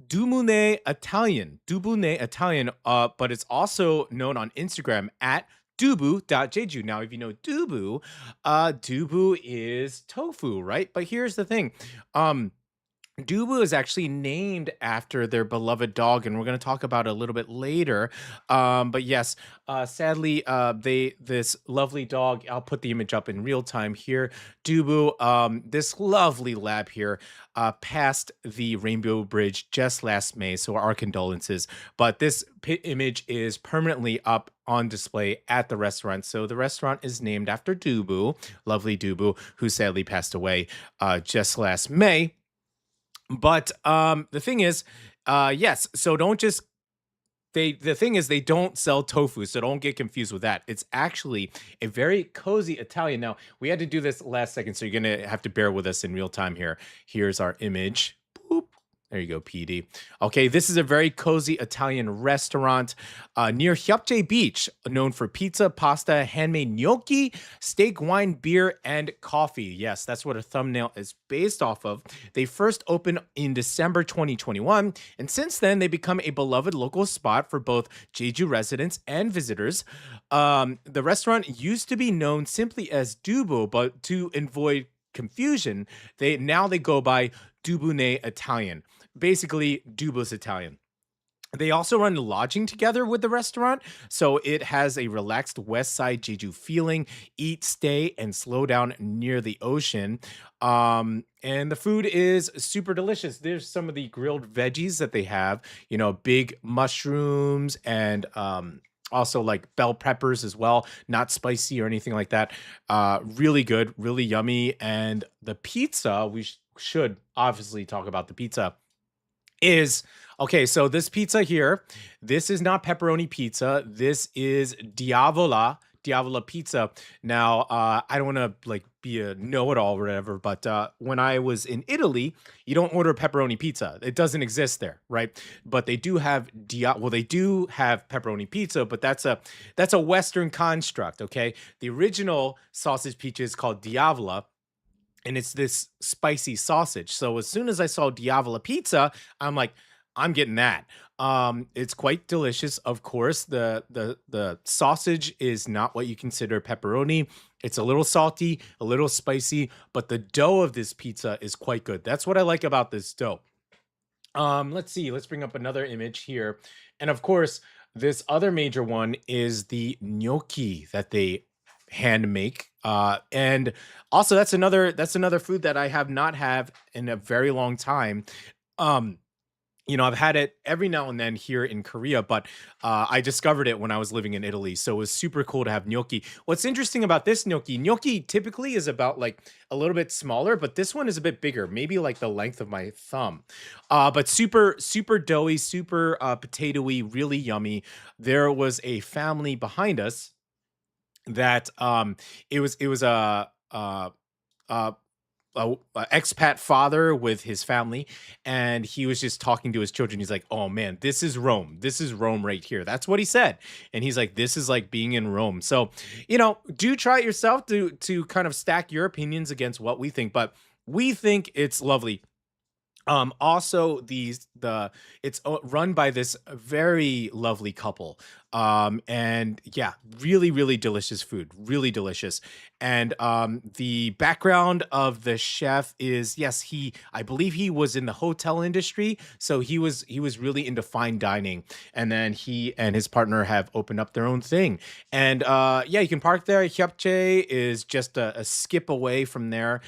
Dumune Italian. Dumune Italian, but it's also known on Instagram at dubu.jeju. Now, if you know dubu, dubu is tofu, right? But here's the thing. Dubu is actually named after their beloved dog, and we're going to talk about it a little bit later. But yes, sadly, this lovely dog. I'll put the image up in real time here. Dubu, this lovely lab here, passed the Rainbow Bridge just last May. So our condolences. But this image is permanently up on display at the restaurant. So the restaurant is named after Dubu, lovely Dubu, who sadly passed away just last May. But the thing is, yes. So don't just the thing is they don't sell tofu, so don't get confused with that. It's actually a very cozy Italian. Now, we had to do this last second, so you're gonna have to bear with us in real time here. Here's our image. Boop. There you go, PD. Okay, this is a very cozy Italian restaurant near Hyupje Beach, known for pizza, pasta, handmade gnocchi, steak, wine, beer, and coffee. Yes, that's what a thumbnail is based off of. They first opened in December 2021, and since then, they become a beloved local spot for both Jeju residents and visitors. The restaurant used to be known simply as Dubu, but to avoid confusion, they go by Dubune Italian. Basically, Dubu's Italian. They also run lodging together with the restaurant, so it has a relaxed West Side Jeju feeling. Eat, stay, and slow down near the ocean. And the food is super delicious. There's some of the grilled veggies that they have, big mushrooms and also like bell peppers as well, not spicy or anything like that. Really good, really yummy. And the pizza, we should obviously talk about the pizza is okay. So this pizza here, this is not pepperoni pizza. This is Diavola pizza. Now, I don't want to like be a know-it-all or whatever, but when I was in Italy, you don't order pepperoni pizza. It doesn't exist there, right? But they do have they do have pepperoni pizza, but that's a Western construct. Okay, the original sausage pizza is called Diavola, and it's this spicy sausage. So as soon as I saw Diavola pizza, I'm like, I'm getting that. It's quite delicious, of course. The sausage is not what you consider pepperoni. It's a little salty, a little spicy, but the dough of this pizza is quite good. That's what I like about this dough. Let's see. Let's bring up another image here. And of course, this other major one is the gnocchi that they hand make. And also that's another food that I have not had in a very long time. Um, I've had it every now and then here in Korea, but I discovered it when I was living in Italy. So it was super cool to have gnocchi. What's interesting about this gnocchi typically is about like a little bit smaller, but this one is a bit bigger, maybe like the length of my thumb. But super, super doughy, super potatoey, really yummy. There was a family behind us that it was a expat father with his family, and he was just talking to his children. He's like, oh man, this is Rome right here. That's what he said. And he's like, this is like being in Rome. So do try it yourself to kind of stack your opinions against what we think, but we think it's lovely. Also it's run by this very lovely couple. And yeah, really, really delicious food, really delicious. And the background of the chef is, yes, I believe he was in the hotel industry, so he was really into fine dining. And then he and his partner have opened up their own thing. And yeah, you can park there. Hyupje is just a skip away from there.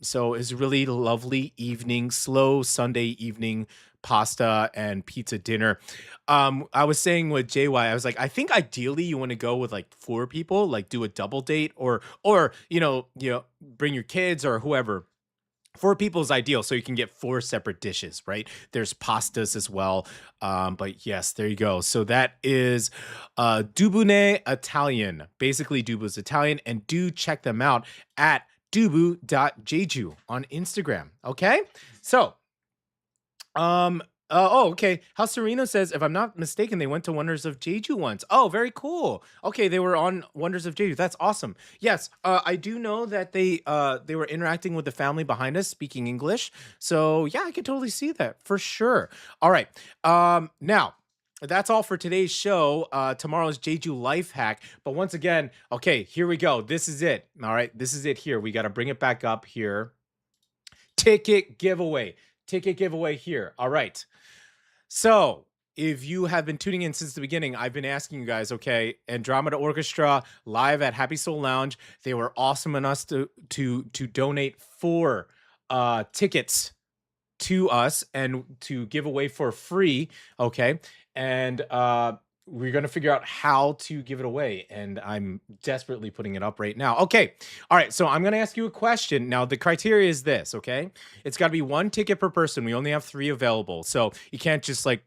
So it's a really lovely evening, slow Sunday evening pasta and pizza dinner. I was saying with JY, I was like, I think ideally you want to go with like 4 people, like do a double date or bring your kids or whoever. 4 people is ideal, so you can get 4 separate dishes, right? There's pastas as well. But yes, there you go. So that is Dubune Italian. Basically, Dubu's Italian, and do check them out at dubu.jeju on Instagram. Okay? So, okay. How Serena says, if I'm not mistaken, they went to Wonders of Jeju once. Oh, very cool. Okay, they were on Wonders of Jeju. That's awesome. Yes, I do know that they were interacting with the family behind us, speaking English. So yeah, I could totally see that for sure. All right. Now that's all for today's show. Tomorrow's Jeju life hack. But once again, okay, here we go. This is it. All right, this is it here. We got to bring it back up here. Ticket giveaway here. All right. So if you have been tuning in since the beginning, I've been asking you guys, okay, Andromeda Orchestra live at Happy Soul Lounge. They were awesome enough to donate 4 tickets to us and to give away for free. Okay. And we're gonna figure out how to give it away, and I'm desperately putting it up right now. Okay, all right. So I'm gonna ask you a question. Now the criteria is this. Okay, it's got to be 1 ticket per person. We only have 3 available, so you can't just like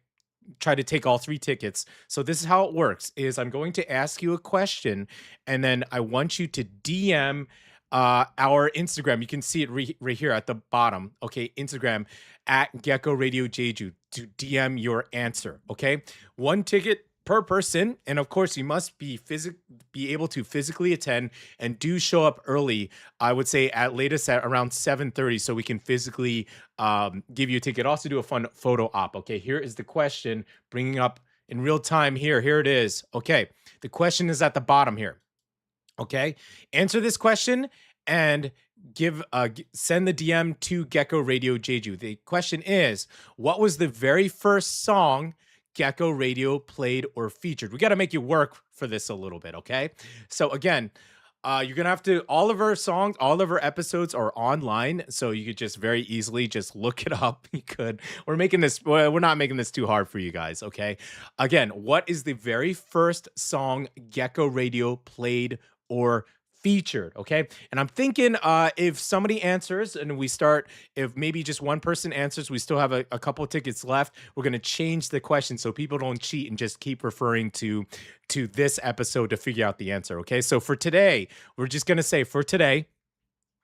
try to take all 3 tickets. So this is how it works: is I'm going to ask you a question, and then I want you to DM our Instagram. You can see it right here at the bottom. Okay, Instagram at Gecko Radio Jeju to DM your answer. Okay, 1 ticket per person, and of course you must be able to physically attend, and do show up early. I would say at latest at around 7:30, so we can physically give you a ticket. Also do a fun photo op. Okay, here is the question, bringing up in real time here. Here it is. Okay, the question is at the bottom here. Okay, answer this question and send the DM to Gecko Radio Jeju. The question is, what was the very first song Gecko Radio played or featured? We got to make you work for this a little bit, okay? So again, you're gonna have to, all of our songs, all of our episodes are online, so you could just very easily just look it up. You could. We're not making this too hard for you guys, okay? Again, what is the very first song Gecko Radio played or featured? Okay, and I'm thinking if somebody answers and we start, if maybe just one person answers, we still have a couple of tickets left. We're going to change the question so people don't cheat and just keep referring to this episode to figure out the answer. Okay, so for today, we're just going to say, for today,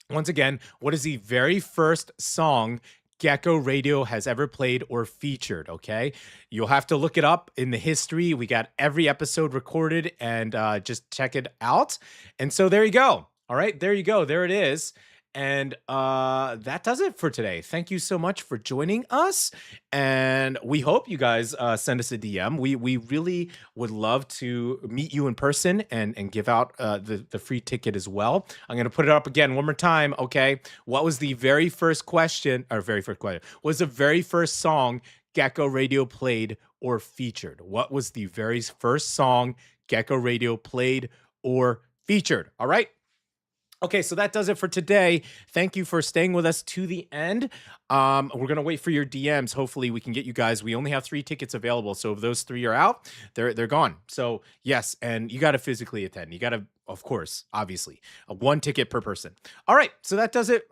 once again, what is the very first song Gecko Radio has ever played or featured? Okay, you'll have to look it up in the history. We got every episode recorded, and just check it out. And so there you go. All right, there you go. There it is. And that does it for today. Thank you so much for joining us, and we hope you guys send us a DM. We really would love to meet you in person and give out the free ticket as well. I'm gonna put it up again one more time. Okay, what was the very first question? What was the very first song Gecko Radio played or featured? What was the very first song Gecko Radio played or featured? All right. Okay, so that does it for today. Thank you for staying with us to the end. We're going to wait for your DMs. Hopefully we can get you guys. We only have 3 tickets available, so if those 3 are out, they're gone. So yes, and you got to physically attend. You got to, of course, obviously, 1 ticket per person. All right, so that does it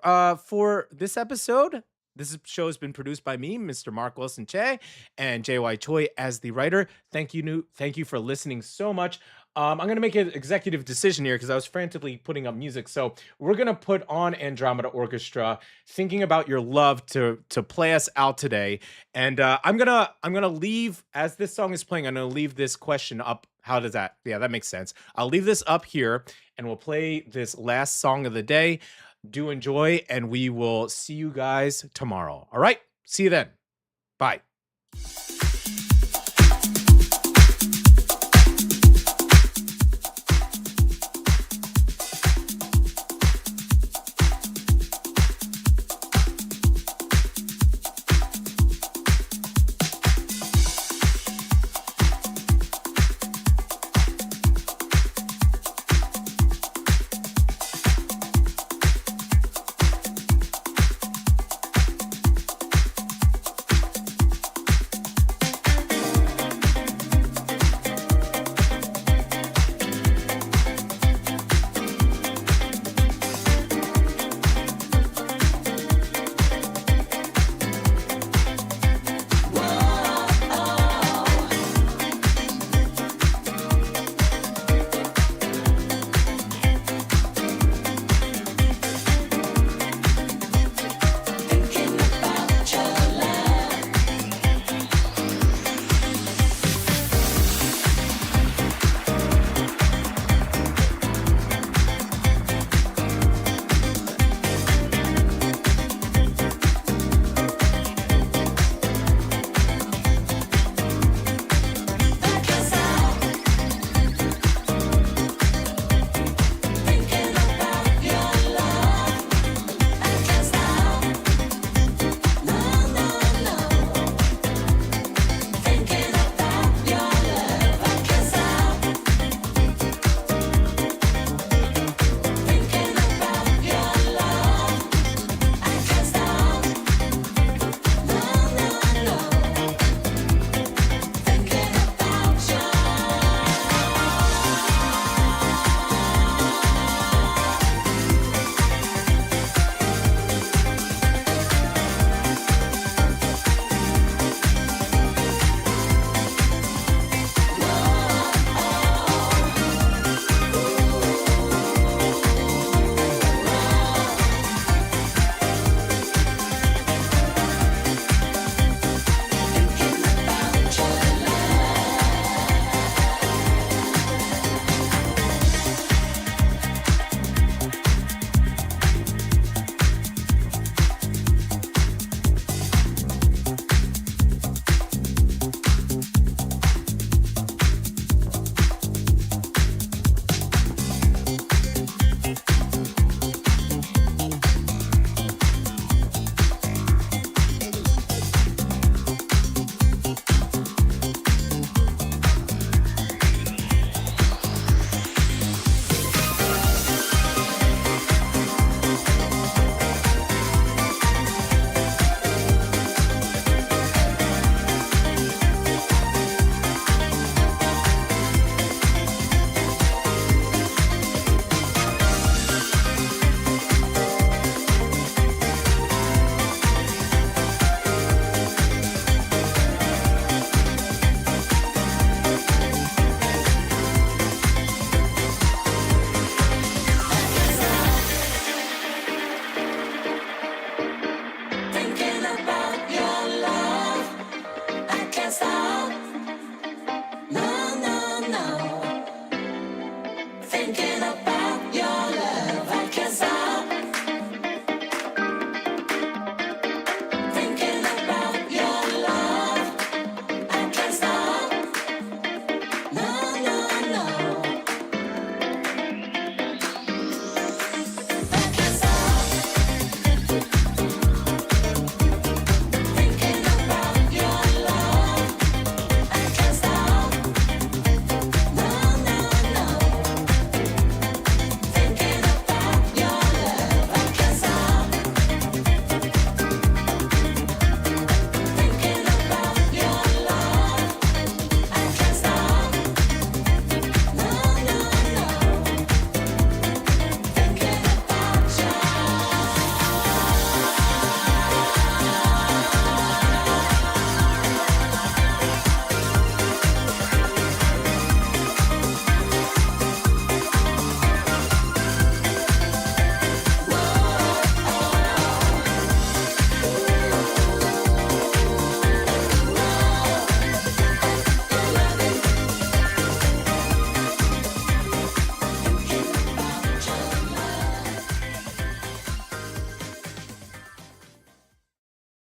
for this episode. This show has been produced by me, Mr. Mark Wilson Che, and JY Choi as the writer. Thank you for listening so much. I'm going to make an executive decision here because I was frantically putting up music. So we're going to put on Andromeda Orchestra, thinking about your love, to play us out today. And I'm gonna leave, as this song is playing, I'm going to leave this question up. How does that? Yeah, that makes sense. I'll leave this up here, and we'll play this last song of the day. Do enjoy, and we will see you guys tomorrow. All right, see you then. Bye.